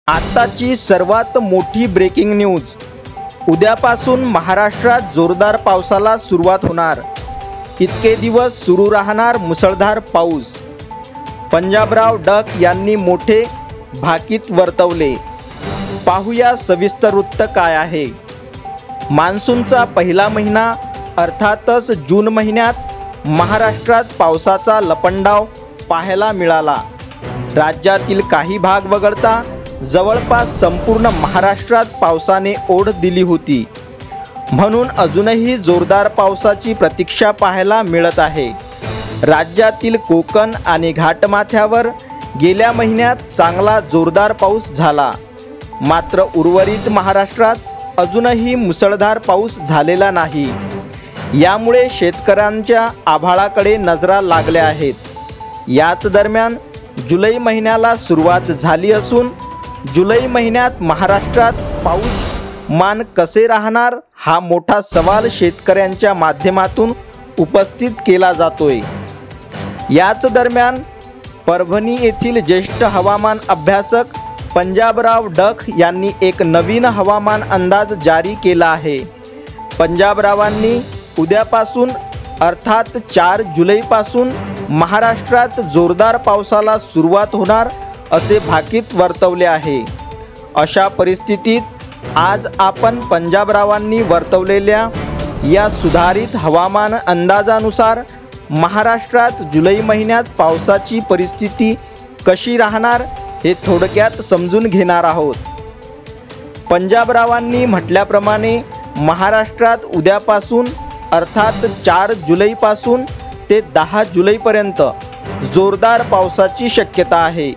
आत्ताची सर्वात मोठी ब्रेकिंग न्यूज। उद्यापासून महाराष्ट्रात जोरदार पावसाला सुरुवात होणार। इतके दिवस सुरू राहणार मुसळधार पाऊस। पंजाबराव डक यांनी मोठे भाकीत वर्तवले। पाहूया सविस्तर वृत्त काय आहे। मान्सूनचा पहिला महिना अर्थातच जून महिन्यात महाराष्ट्रात पावसाचा लपंडाव पाहायला मिळाला। राज्यातील काही भाग वगळता जवळपास संपूर्ण महाराष्ट्रात पावसाने ओढ दिली होती। म्हणून अजूनही जोरदार पावसाची प्रतीक्षा पाहायला मिळत आहे। राज्यातील कोकण आणि घाटमाथ्यावर गेल्या महिन्यात चांगला जोरदार पाऊस झाला। मात्र उर्वरित महाराष्ट्रात अजूनही मुसळधार पाऊस झालेला नाही। यामुळे शेतकऱ्यांच्या आभाळाकडे नजरा लागल्या आहेत। याच दरम्यान जुलै महिन्याला सुरुवात झाली असून जुलै महिन्यात महाराष्ट्रात पाऊसमान कसे राहणार हा मोठा सवाल शेतकऱ्यांच्या माध्यमातून उपस्थित केला जातोय। याच दरम्यान परभणी येथील ज्येष्ठ हवामान अभ्यासक पंजाबराव डक यांनी एक नवीन हवामान अंदाज जारी केला आहे। पंजाबरावांनी उद्यापासून अर्थात 4 जुलैपासून महाराष्ट्रात जोरदार पावसाला सुरुवात होणार असे भाकीत वर्तवले आहे। अशा परिस्थितीत आज आपण पंजाबरावांनी वर्तवलेल्या या सुधारित हवामान अंदाजानुसार महाराष्ट्रात जुलै महिन्यात पावसाची परिस्थिती कशी राहणार हे थोडक्यात समजून घेणार आहोत। पंजाबरावांनी म्हटल्याप्रमाणे महाराष्ट्रात उद्यापासून अर्थात 4 जुलैपासून ते 10 जुलैपर्यंत जोरदार पावसाची शक्यता आहे।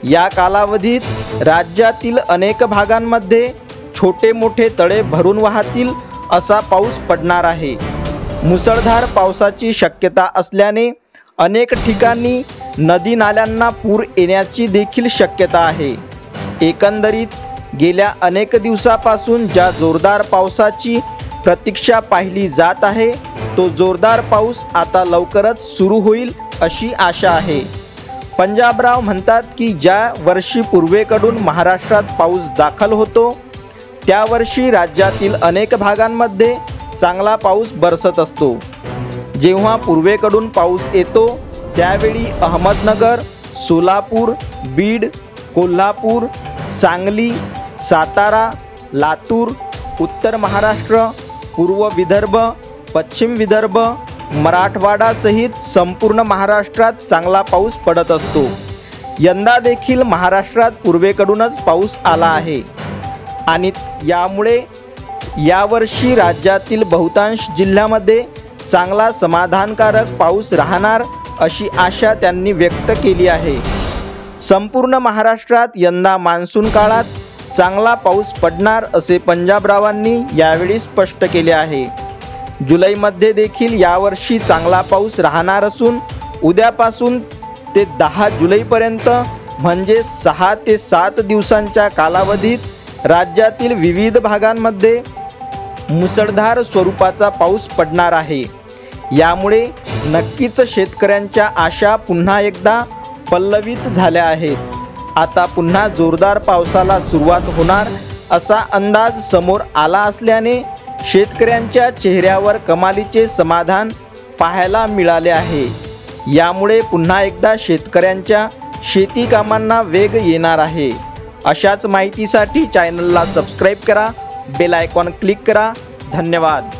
या कालावधीत राज्यातील अनेक भागांमध्ये छोटे मोठे तळे भरून वाहतील असा पाऊस पडणार आहे। मुसळधार पावसाची शक्यता असल्याने अनेक ठिकाणी नदी नाल्यांना पूर येण्याची देखील शक्यता आहे। एकंदरीत गेल्या अनेक दिवसापासून ज्या जोरदार पावसाची प्रतीक्षा पाहिली जात आहे तो जोरदार पाऊस आता लवकरच सुरू होईल अशी आशा आहे। पंजाबराव म्हणतात की ज्या वर्षी पूर्वेकडून महाराष्ट्रात पाऊस दाखल होतो त्या वर्षी राज्यातील अनेक भागांमध्ये चांगला पाऊस बरसत असतो। जेव्हा पूर्वेकडून पाऊस येतो त्यावेळी अहमदनगर, सोलापूर, बीड, कोल्हापूर, सांगली, सातारा, लातूर, उत्तर महाराष्ट्र, पूर्व विदर्भ, पश्चिम विदर्भ, मराठवाडा सहित संपूर्ण महाराष्ट्रात चांगला पाऊस पडत असतो। यंदा देखील महाराष्ट्रात पूर्वेकडूनच पाऊस आला आहे आणि यामुळे यावर्षी राज्यातील बहुतांश जिल्ह्यामध्ये चांगला समाधानकारक पाऊस राहणार अशी आशा त्यांनी व्यक्त केली आहे। संपूर्ण महाराष्ट्रात यंदा मान्सून काळात चांगला पाऊस पडणार असे पंजाबरावांनी यावेळी स्पष्ट केले आहे। जुलैमध्ये देखील यावर्षी चांगला पाऊस राहणार असून उद्यापासून ते 10 जुलैपर्यंत म्हणजे 6 ते 7 दिवसांच्या कालावधीत राज्यातील विविध भागांमध्ये मुसळधार स्वरूपाचा पाऊस पडणार आहे। यामुळे नक्कीच शेतकऱ्यांच्या आशा पुन्हा एकदा पल्लवित झाल्या आहेत। आता पुन्हा जोरदार पावसाला सुरुवात होणार असा अंदाज समोर आला असल्याने शेतकऱ्यांच्या चेहऱ्यावर कमालीचे समाधान पाहायला मिळाले आहे। यामुळे पुन्हा एकदा शेतकऱ्यांच्या शेती कामांना वेग येणार आहे। अशाच माहितीसाठी चॅनलला सबस्क्राईब करा, बेल आयकॉन क्लिक करा। धन्यवाद।